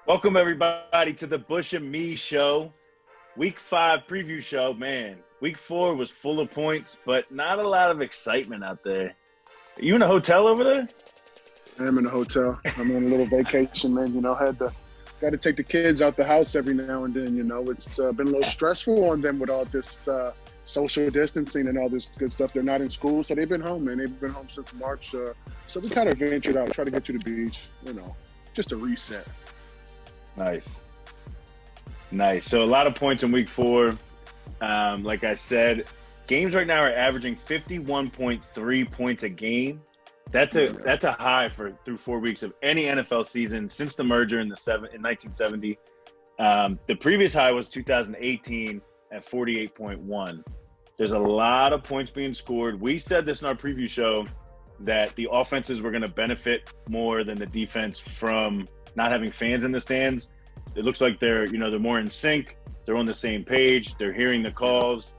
Welcome, everybody, to the Bush and Me show. Week 5 preview show. Man, week 4 was full of points, but not a lot of excitement out there. Are you in a hotel over there? I'm in a hotel. I'm on a little vacation, man. Got to take the kids out the house every now and then. It's been a little stressful on them with all this social distancing and all this good stuff. They're not in school, so they've been home, man. They've been home since March. So we kind of ventured out, try to get to the beach, just a reset. Nice. So a lot of points in week 4. Like I said, games right now are averaging 51.3 points a game. That's a high through 4 weeks of any NFL season since the merger in 1970. The previous high was 2018 at 48.1. There's a lot of points being scored. We said this in our preview show that the offenses were going to benefit more than the defense from not having fans in the stands. It looks like they're more in sync. They're on the same page. They're hearing the calls.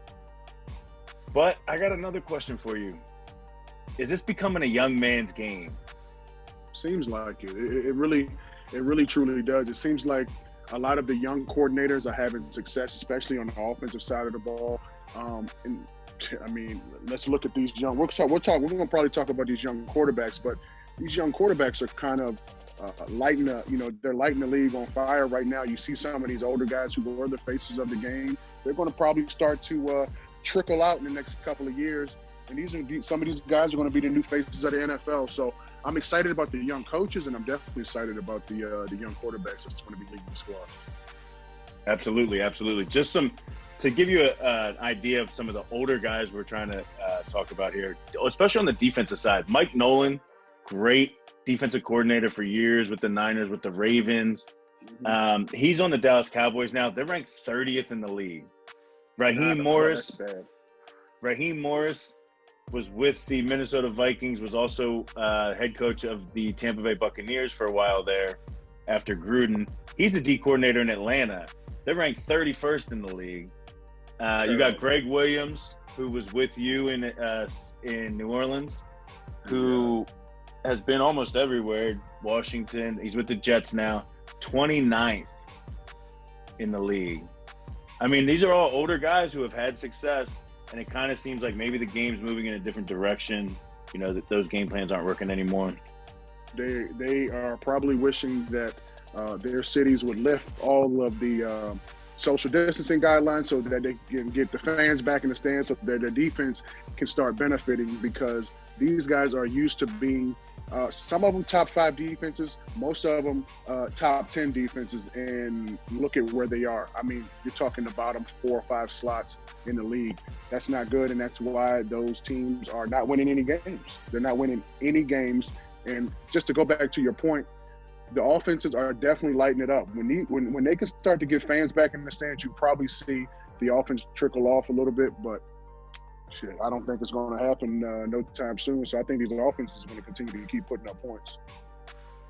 But I got another question for you. Is this becoming a young man's game? Seems like it. It really truly does. It seems like a lot of the young coordinators are having success, especially on the offensive side of the ball. Let's look at these young. We're going to probably talk about these young quarterbacks, but these young quarterbacks are kind of they're lighting the league on fire right now. You see some of these older guys who were the faces of the game. They're going to probably start to trickle out in the next couple of years. And some of these guys are going to be the new faces of the NFL. So I'm excited about the young coaches, and I'm definitely excited about the young quarterbacks that's going to be leading the squad. Absolutely. Just to give you an idea of some of the older guys we're trying to talk about here, especially on the defensive side. Mike Nolan, great defensive coordinator for years with the Niners, with the Ravens. He's on the Dallas Cowboys now. They're ranked 30th in the league. Raheem Morris was with the Minnesota Vikings, was also head coach of the Tampa Bay Buccaneers for a while there after Gruden. He's the D coordinator in Atlanta. They're ranked 31st in the league. You got Greg Williams, who was with you in New Orleans, who has been almost everywhere. Washington, he's with the Jets now, 29th in the league. I mean, these are all older guys who have had success, and it kind of seems like maybe the game's moving in a different direction, that those game plans aren't working anymore. They are probably wishing that their cities would lift all of the social distancing guidelines so that they can get the fans back in the stands so that their defense can start benefiting, because these guys are used to being some of them top 5 defenses, most of them top 10 defenses, and look at where they are. I mean, you're talking the bottom 4 or 5 slots in the league. That's not good, and that's why those teams are not winning any games. They're not winning any games. And just to go back to your point, the offenses are definitely lighting it up. When they can start to get fans back in the stands, you probably see the offense trickle off a little bit, but I don't think it's going to happen no time soon. So I think these offenses are going to continue to keep putting up points.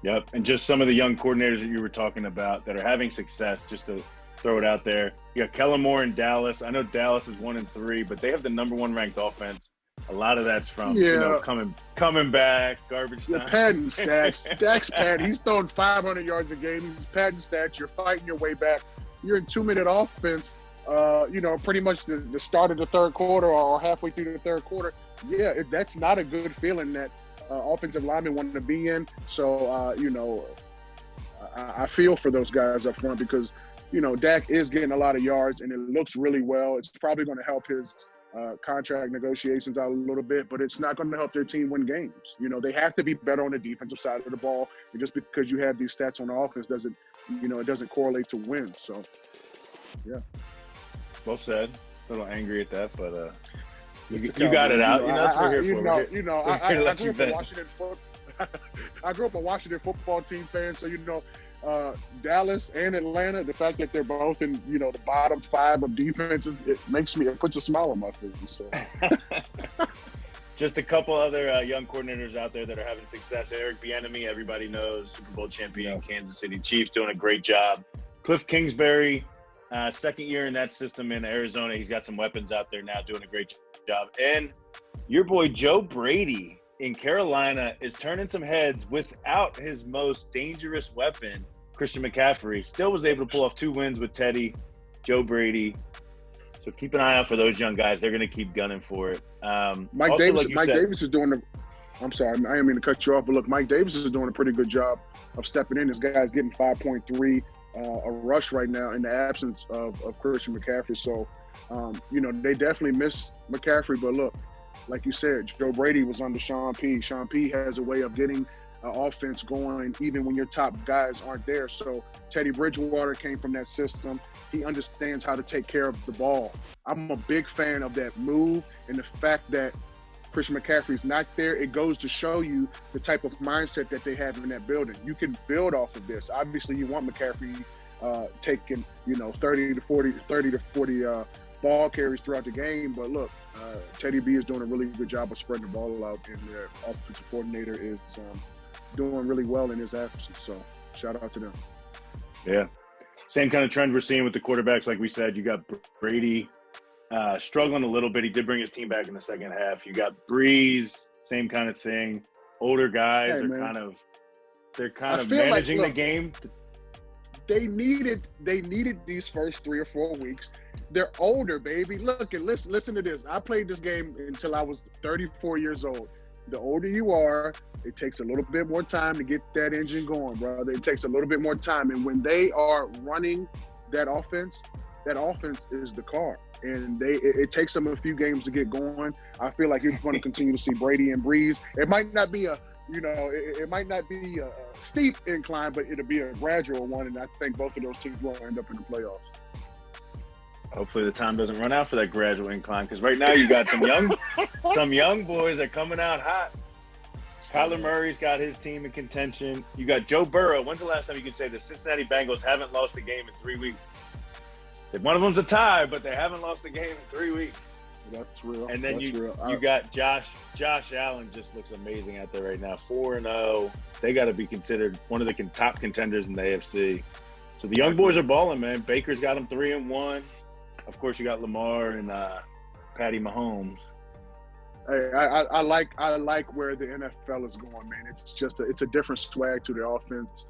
Yep, and just some of the young coordinators that you were talking about that are having success, just to throw it out there. You got Kellen Moore in Dallas. I know Dallas is 1-3, but they have the number 1 ranked offense. A lot of that's from coming back, garbage time. Padding stats. Dak's padding. He's throwing 500 yards a game. He's padding stats. You're fighting your way back. You're in 2-minute offense. Pretty much the start of the third quarter or halfway through the third quarter. Yeah, that's not a good feeling that offensive linemen want to be in. So, I feel for those guys up front because, Dak is getting a lot of yards and it looks really well. It's probably going to help his contract negotiations out a little bit, but it's not going to help their team win games. They have to be better on the defensive side of the ball. And just because you have these stats on the offense doesn't, it doesn't correlate to wins. So, yeah. Well said. A little angry at that, but you got it out. That's what we're here for. I grew up a Washington football team fan, so Dallas and Atlanta, the fact that they're both in the bottom 5 of defenses, it puts a smile on my face. So. Just a couple other young coordinators out there that are having success. Eric B.A.M, everybody knows, Super Bowl champion, Kansas City Chiefs, doing a great job. Cliff Kingsbury, second year in that system in Arizona. He's got some weapons out there now, doing a great job. And your boy Joe Brady in Carolina is turning some heads without his most dangerous weapon, Christian McCaffrey still was able to pull off 2 wins with Teddy, Joe Brady. So keep an eye out for those young guys. They're going to keep gunning for it. Mike also, Davis. like you Mike said, Davis is doing the. I'm sorry, I didn't mean to cut you off, but look, Mike Davis is doing a pretty good job of stepping in. This guy's getting 5.3 a rush right now in the absence of Christian McCaffrey. So, they definitely miss McCaffrey. But look, like you said, Joe Brady was under Sean P. Sean P has a way of getting offense going even when your top guys aren't there. So Teddy Bridgewater came from that system. He understands how to take care of the ball. I'm a big fan of that move, and the fact that Christian McCaffrey's not there, it goes to show you the type of mindset that they have in that building. You can build off of this. Obviously, you want McCaffrey taking 30 to 40 ball carries throughout the game. But look, Teddy B is doing a really good job of spreading the ball out, and their offensive coordinator is doing really well in his absence. So shout out to them. Yeah. Same kind of trend we're seeing with the quarterbacks. Like we said, you got Brady struggling a little bit. He did bring his team back in the second half. You got Breeze, same kind of thing. Older guys are kind of managing the game. They needed these first 3 or 4 weeks. They're older, baby. Look and listen to this. I played this game until I was 34 years old. The older you are, it takes a little bit more time to get that engine going, brother. It takes a little bit more time. And when they are running that offense is the car. And it takes them a few games to get going. I feel like you're going to continue to see Brady and Breeze. It might not be a steep incline, but it'll be a gradual one. And I think both of those teams will end up in the playoffs. Hopefully the time doesn't run out for that gradual incline, because right now you got some young boys that are coming out hot. Kyler Murray's got his team in contention. You got Joe Burrow. When's the last time you can say the Cincinnati Bengals haven't lost a game in 3 weeks? One of them's a tie, but they haven't lost a game in 3 weeks. That's real. And then you got Josh Allen just looks amazing out there right now. 4-0. They got to be considered one of the top contenders in the AFC. So the young boys are balling, man. Baker's got them 3-1. Of course, you got Lamar and Patty Mahomes. Hey, I like where the NFL is going, man. It's a different swag to the offense.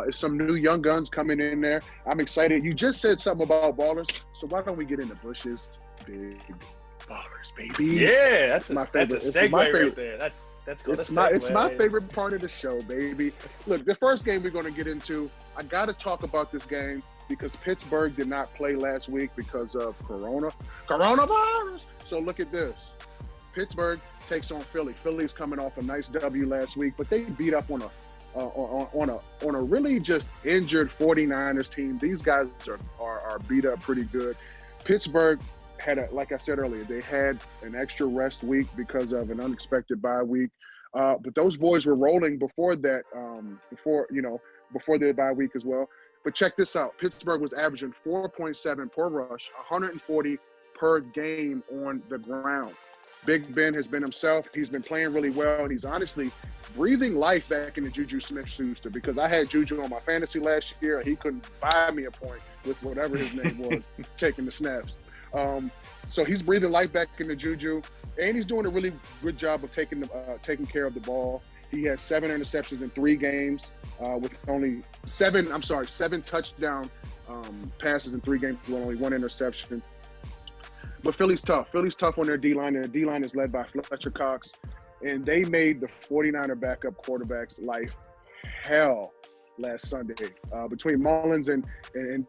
It's some new young guns coming in there. I'm excited. You just said something about ballers, so why don't we get into Bush's big ballers, baby? Yeah, that's a segue right there. That's good. It's my favorite part of the show, baby. Look, the first game we're going to get into, I got to talk about this game because Pittsburgh did not play last week because of coronavirus. So look at this. Pittsburgh takes on Philly. Philly's coming off a nice W last week, but they beat up on a really just injured 49ers team. These guys are beat up pretty good. Pittsburgh had like I said earlier, they had an extra rest week because of an unexpected bye week. But those boys were rolling before that, before their bye week as well. But check this out. Pittsburgh was averaging 4.7 per rush, 140 per game on the ground. Big Ben has been himself. He's been playing really well. He's honestly breathing life back into Juju Smith-Schuster, because I had Juju on my fantasy last year. He couldn't buy me a point with whatever his name was, taking the snaps. So he's breathing life back into Juju, and he's doing a really good job of taking care of the ball. He has 7 interceptions in 3 games, with only 7 touchdown passes in 3 games with only 1 interception. But Philly's tough. Philly's tough on their D-line. Their D-line is led by Fletcher Cox, and they made the 49er backup quarterback's life hell last Sunday. Between Mullins and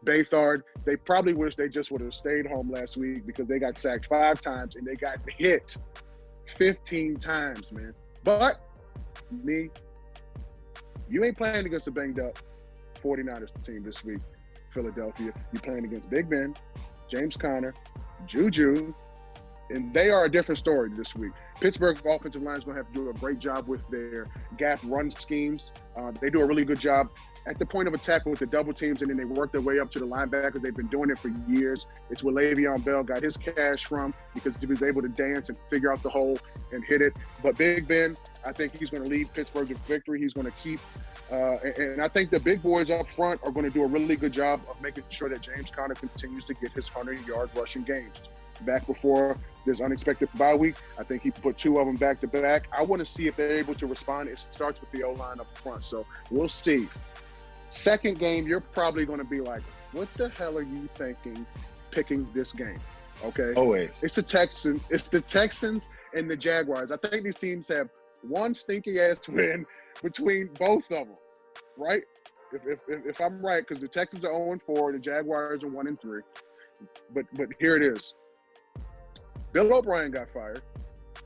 Baythard, they probably wish they just would have stayed home last week, because they got sacked 5 times and they got hit 15 times, man. But you ain't playing against a banged-up 49ers team this week, Philadelphia. You're playing against Big Ben, James Conner, Juju, and they are a different story this week. Pittsburgh offensive line is going to have to do a great job with their gap run schemes. They do a really good job at the point of attack with the double teams, and then they work their way up to the linebackers. They've been doing it for years. It's where Le'Veon Bell got his cash from, because he was able to dance and figure out the hole and hit it. But Big Ben, I think he's going to lead Pittsburgh to victory. He's going to keep and I think the big boys up front are going to do a really good job of making sure that James Conner continues to get his 100-yard rushing games. Back before this unexpected bye week, I think he put 2 of them back to back. I want to see if they're able to respond. It starts with the O-line up front, so we'll see. Second game, you're probably going to be like, what the hell are you thinking picking this game? Okay. Always. It's the Texans and the Jaguars. I think these teams have one stinky ass win between both of them, right? If I'm right, because the Texans are 0-4, the Jaguars are 1-3. But here it is. Bill O'Brien got fired,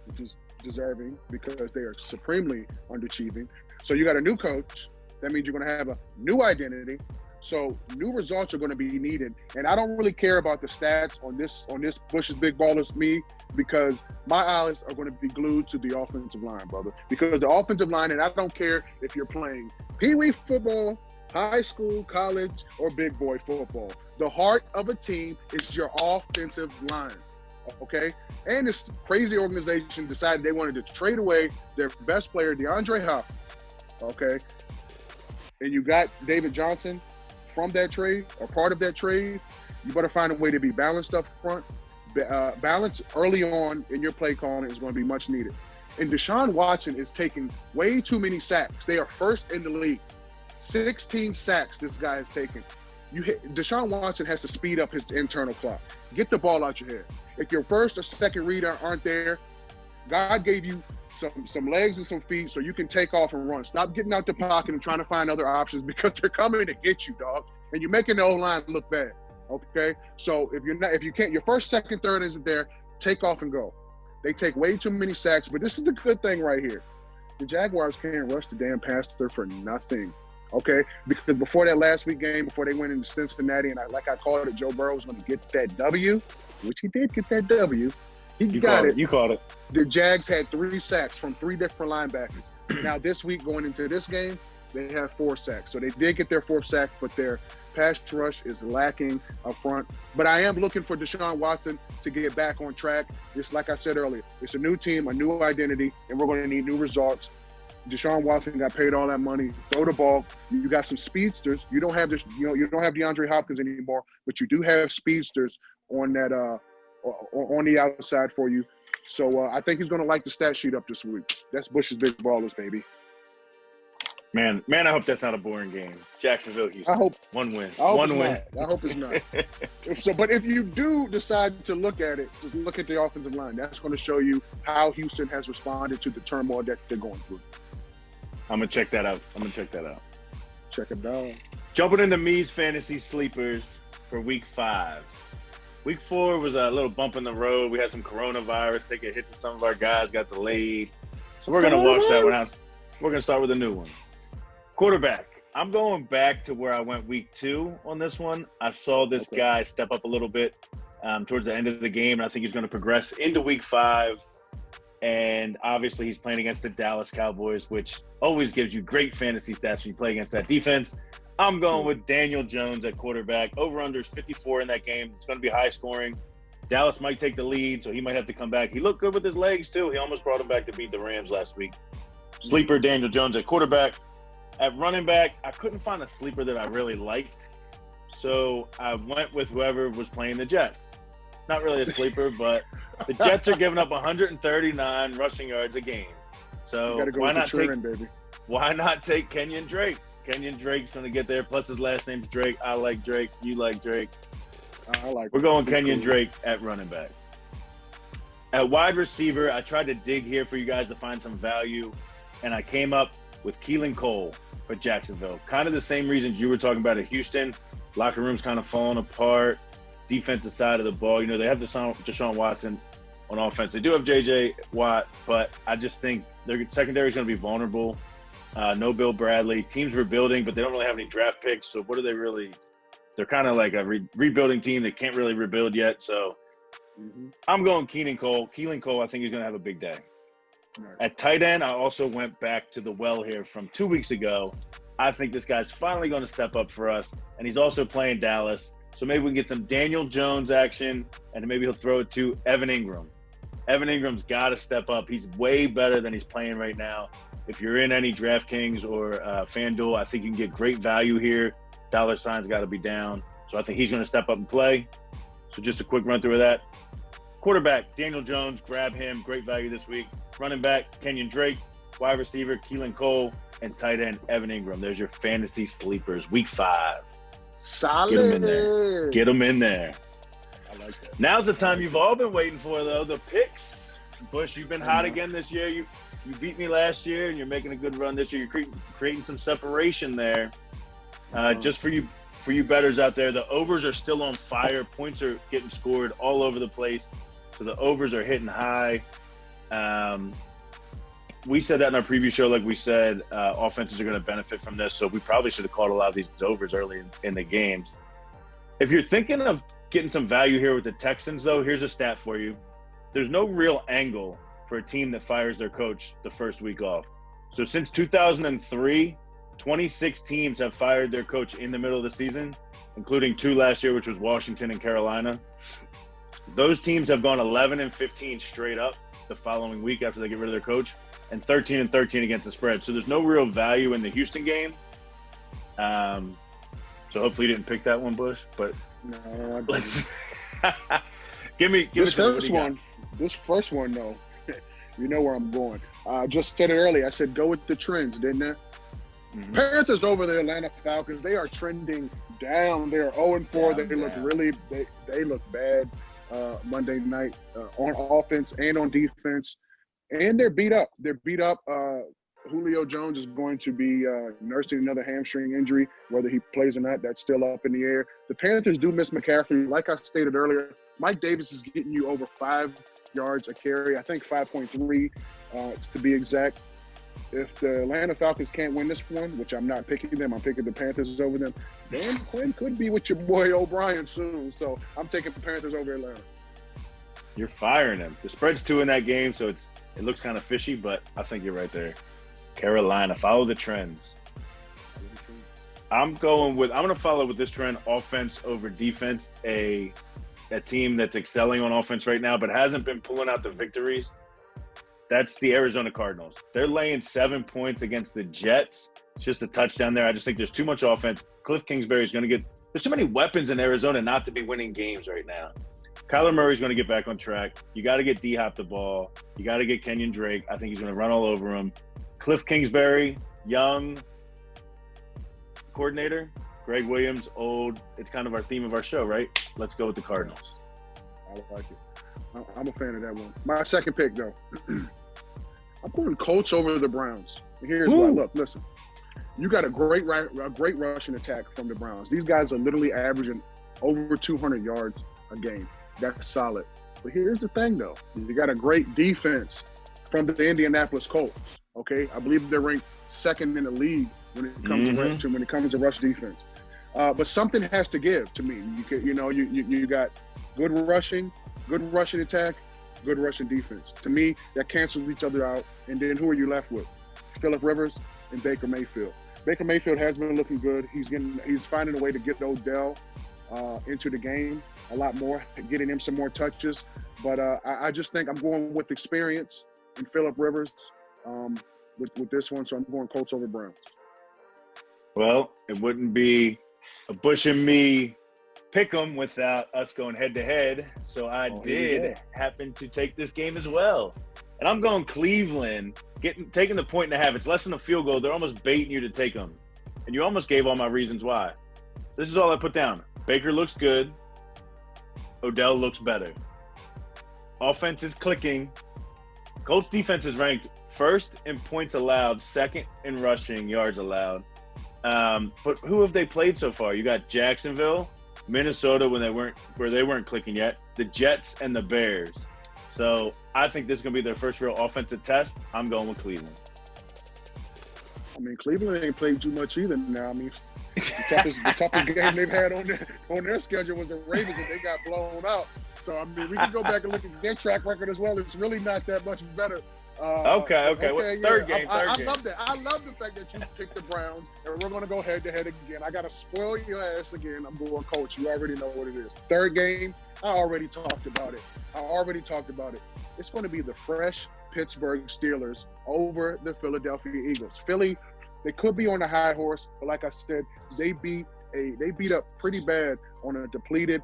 which is deserving because they are supremely underachieving. So you got a new coach. That means you're going to have a new identity. So new results are going to be needed. And I don't really care about the stats on this Bush's Big Ballers me, because my eyes are going to be glued to the offensive line, brother. Because the offensive line, and I don't care if you're playing pee-wee football, high school, college, or big boy football. The heart of a team is your offensive line, okay? And this crazy organization decided they wanted to trade away their best player, DeAndre Hopkins, okay? And you got David Johnson from that trade, or part of that trade. You better find a way to be balanced up front. Balance early on in your play calling is going to be much needed. And Deshaun Watson is taking way too many sacks. They are first in the league. 16 sacks this guy has taken. Deshaun Watson has to speed up his internal clock. Get the ball out your head. If your first or second reader aren't there, God gave you some legs and some feet so you can take off and run. Stop getting out the pocket and trying to find other options, because they're coming to get you, dog. And you're making the O-line look bad. Okay? So if you can't, your first, second, third isn't there, take off and go. They take way too many sacks, but this is the good thing right here. The Jaguars can't rush the damn passer for nothing. Okay? Because before that last week game, before they went into Cincinnati, and like I called it, Joe Burrow was going to get that W, which he did get that W. You got it. You called it. The Jags had 3 sacks from 3 different linebackers. Now, this week, going into this game, they have 4 sacks. So they did get their 4th sack, but their pass rush is lacking up front. But I am looking for Deshaun Watson to get back on track. Just like I said earlier, it's a new team, a new identity, and we're going to need new results. Deshaun Watson got paid all that money. Throw the ball. You got some speedsters. You don't have this. You don't have DeAndre Hopkins anymore, but you do have speedsters on that. On the outside for you. So I think he's going to like the stat sheet up this week. That's Bush's Big Ballers, baby. Man, I hope that's not a boring game. Jacksonville, Houston. I hope. One win. I hope One win. I hope it's not. But if you do decide to look at it, just look at the offensive line. That's going to show you how Houston has responded to the turmoil that they're going through. I'm going to check that out. Check it out. Jumping into Me's fantasy sleepers for week 5. Week 4 was a little bump in the road. We had some coronavirus take a hit to some of our guys, got delayed. So we're going to wash that one out. We're going to start with a new one. Quarterback. I'm going back to where I went week 2 on this one. I saw this guy step up a little bit towards the end of the game, and I think he's going to progress into week 5. And obviously he's playing against the Dallas Cowboys, which always gives you great fantasy stats when you play against that defense. I'm going with Daniel Jones at quarterback. Over-under is 54 in that game. It's going to be high scoring. Dallas might take the lead, so he might have to come back. He looked good with his legs, too. He almost brought him back to beat the Rams last week. Sleeper, Daniel Jones at quarterback. At running back, I couldn't find a sleeper that I really liked, so I went with whoever was playing the Jets. Not really a sleeper, but the Jets are giving up 139 rushing yards a game. So why not take Kenyon Drake? Kenyon Drake's going to get there, plus his last name's Drake. I like Drake. You like Drake. We're going Kenyon Drake at running back. At wide receiver, I tried to dig here for you guys to find some value, and I came up with Keelan Cole for Jacksonville. Kind of the same reasons you were talking about at Houston. Locker room's kind of falling apart. Defensive side of the ball. They have Deshaun Watson on offense. They do have J.J. Watt, but I just think their secondary is going to be vulnerable. No Bill Bradley. Teams rebuilding, but they don't really have any draft picks. So what are they really? They're kind of like a rebuilding team that can't really rebuild yet. So I'm going Keelan Cole. I think he's going to have a big day. Right. At tight end, I also went back to the well here from 2 weeks ago. I think this guy's finally going to step up for us, and he's also playing Dallas. So maybe we can get some Daniel Jones action, and maybe he'll throw it to Evan Ingram. Evan Ingram's got to step up. He's way better than he's playing right now. If you're in any DraftKings or FanDuel, I think you can get great value here. Dollar sign's got to be down. So I think he's going to step up and play. So just a quick run through of that. Quarterback, Daniel Jones, grab him. Great value this week. Running back, Kenyon Drake. wide receiver Keelan Cole, and tight end Evan Ingram. There's your fantasy sleepers. Week 5. Solid. Get them in there. Get them in there. I like that. Now's the time you've all been waiting for, though. The picks. Bush, you've been hot again this year. You beat me last year, and you're making a good run this year. You're creating some separation there. Just for you bettors out there, the overs are still on fire. Points are getting scored all over the place. So the overs are hitting high. We said that in our preview show, like we said, offenses are going to benefit from this. So we probably should have called a lot of these overs early in the games. If you're thinking of getting some value here with the Texans, though, here's a stat for you. There's no real angle for a team that fires their coach the first week off. So since 2003, 26 teams have fired their coach in the middle of the season, including 2 last year, which was Washington and Carolina. Those teams have gone 11-15 straight up the following week after they get rid of their coach, and 13-13 against the spread. So there's no real value in the Houston game. So hopefully you didn't pick that one, Bush. But no, let's give this me first one. This first one, though, you know where I'm going. I just said it earlier. I said go with the trends, didn't I? Mm-hmm. Panthers over the Atlanta Falcons. They are trending down. They're 0-4. They look really. They look bad Monday night on offense and on defense, and they're beat up. Julio Jones is going to be nursing another hamstring injury. Whether he plays or not, that's still up in the air. The Panthers do miss McCaffrey. Like I stated earlier, Mike Davis is getting you over 5 yards a carry. I think 5.3 to be exact. If the Atlanta Falcons can't win this one, which I'm not picking them, I'm picking the Panthers over them, Dan Quinn could be with your boy O'Brien soon. So I'm taking the Panthers over Atlanta. You're firing him. The spread's 2 in that game, so it looks kind of fishy, but I think you're right there. Carolina, follow the trends. I'm going to follow with this trend, offense over defense. A team that's excelling on offense right now, but hasn't been pulling out the victories. That's the Arizona Cardinals. They're laying 7 points against the Jets. It's just a touchdown there. I just think there's too much offense. Cliff Kingsbury is going to get – there's too many weapons in Arizona not to be winning games right now. Kyler Murray's going to get back on track. You got to get D-Hop the ball. You got to get Kenyon Drake. I think he's going to run all over him. Cliff Kingsbury, young coordinator. Greg Williams, old. It's kind of our theme of our show, right? Let's go with the Cardinals. I like it. I'm a fan of that one. My second pick, though. I'm going Colts over the Browns. Here's why. Look, listen. You got a great rushing attack from the Browns. These guys are literally averaging over 200 yards a game. That's solid. But here's the thing, though. You got a great defense from the Indianapolis Colts. Okay, I believe they're ranked 2nd in the league when it comes to rush defense. But something has to give to me. You got good rushing attack, good rushing defense. To me, that cancels each other out. And then who are you left with? Phillip Rivers and Baker Mayfield. Baker Mayfield has been looking good. He's finding a way to get Odell into the game a lot more, getting him some more touches. But I just think I'm going with experience and Phillip Rivers with this one. So I'm going Colts over Browns. Well, it wouldn't be a Bush and me pick 'em without us going head-to-head. So I did happen to take this game as well. And I'm going Cleveland, taking the 1.5. It's less than a field goal. They're almost baiting you to take them. And you almost gave all my reasons why. This is all I put down. Baker looks good. Odell looks better. Offense is clicking. Colts defense is ranked 1st in points allowed, 2nd in rushing yards allowed. But who have they played so far? You got Jacksonville, Minnesota where they weren't clicking yet, the Jets, and the Bears. So I think this is going to be their first real offensive test. I'm going with Cleveland. I mean, Cleveland ain't played too much either now. I mean, the toughest game they've had on their schedule was the Ravens, and they got blown out. So, I mean, we can go back and look at their track record as well. It's really not that much better. Okay. Third game. I love that. I love the fact that you picked the Browns, and we're going to go head-to-head again. I got to spoil your ass again. I'm going Colts. You already know what it is. Third game, I already talked about it. It's going to be the fresh Pittsburgh Steelers over the Philadelphia Eagles. Philly, they could be on a high horse, but like I said, they beat up pretty bad on a depleted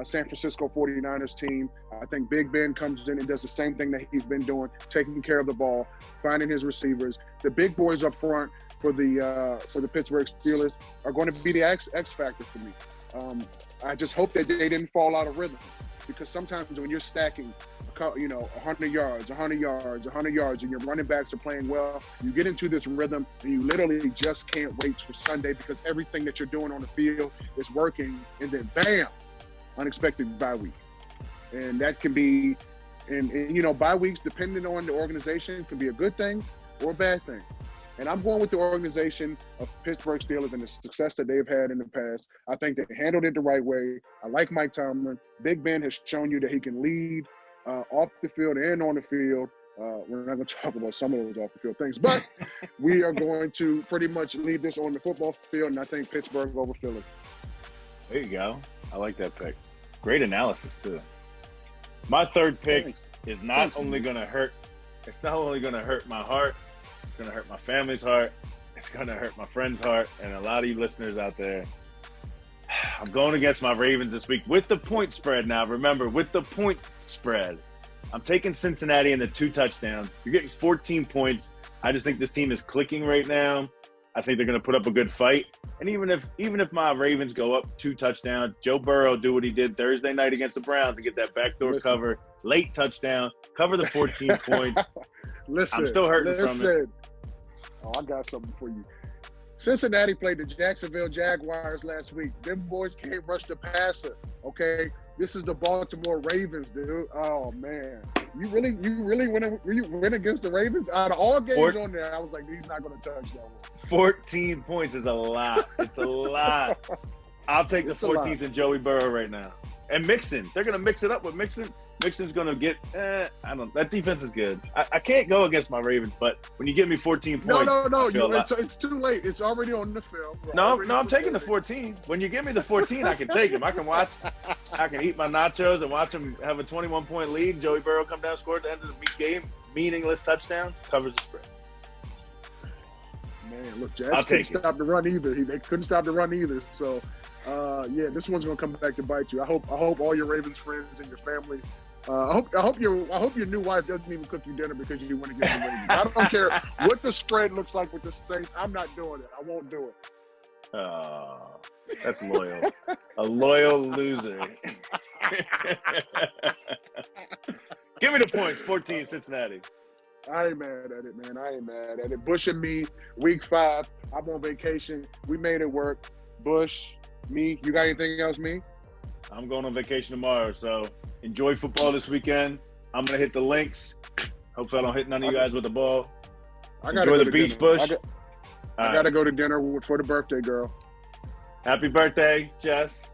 San Francisco 49ers team. I think Big Ben comes in and does the same thing that he's been doing, taking care of the ball, finding his receivers. The big boys up front for the Pittsburgh Steelers are going to be the X factor for me. I just hope that they didn't fall out of rhythm, because sometimes when you're stacking, 100 yards, 100 yards, 100 yards, and your running backs are playing well, you get into this rhythm and you literally just can't wait for Sunday, because everything that you're doing on the field is working, and then bam, unexpected bye week. And that can be, and bye weeks, depending on the organization, can be a good thing or a bad thing. And I'm going with the organization of Pittsburgh Steelers and the success that they've had in the past. I think they handled it the right way. I like Mike Tomlin. Big Ben has shown you that he can lead off the field and on the field. We're not going to talk about some of those off the field things, but we are going to pretty much leave this on the football field, and I think Pittsburgh over Philly. There you go. I like that pick. Great analysis too. My third pick is not only going to hurt. It's not only going to hurt my heart. It's going to hurt my family's heart. It's going to hurt my friend's heart, and a lot of you listeners out there. I'm going against my Ravens this week with the point spread now. Remember, with the point spread, I'm taking Cincinnati in the 2 touchdowns. You're getting 14 points. I just think this team is clicking right now. I think they're going to put up a good fight. And even if my Ravens go up 2 touchdowns, Joe Burrow do what he did Thursday night against the Browns to get that backdoor cover, late touchdown, cover the 14 points. I'm still hurting from it. Oh, I got something for you. Cincinnati played the Jacksonville Jaguars last week. Them boys can't rush the passer, okay? This is the Baltimore Ravens, dude. Oh, man. You really win against the Ravens? Out of all games on there, I was like, he's not going to touch that one. 14 points is a lot. It's a lot. I'll take the 14th and Joey Burrow right now. And Mixon. They're going to mix it up with Mixon. Mixon's going to get, that defense is good. I can't go against my Ravens, but when you give me 14 points. No. It's too late. It's already on the film. No, I'm taking the 14. When you give me the 14, I can take him. I can watch. I can eat my nachos and watch him have a 21-point lead. Joey Burrow come down, score at the end of the game. Meaningless touchdown. Covers the spread. Man, look, Jazz couldn't stop the run either. They couldn't stop the run either. So, this one's gonna come back to bite you. I hope all your Ravens friends and your family. I hope your new wife doesn't even cook you dinner because you want to get the Ravens. I don't care what the spread looks like with the Saints. I'm not doing it. I won't do it. Oh, that's loyal. A loyal loser. Give me the points. 14, Cincinnati. I ain't mad at it, man. I ain't mad at it. Bush and me, week 5. I'm on vacation. We made it work. Bush, me. You got anything else, me? I'm going on vacation tomorrow, so enjoy football this weekend. I'm going to hit the links. Hopefully I don't hit none of you guys with the ball. Enjoy the beach, Bush. I got to go to dinner for the birthday girl. Happy birthday, Jess.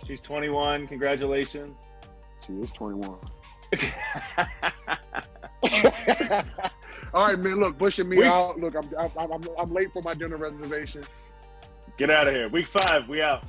She's 21. Congratulations. She is 21. All right, man. Look, Bush and me out. Look, I'm late for my dinner reservation. Get out of here. Week 5, we out.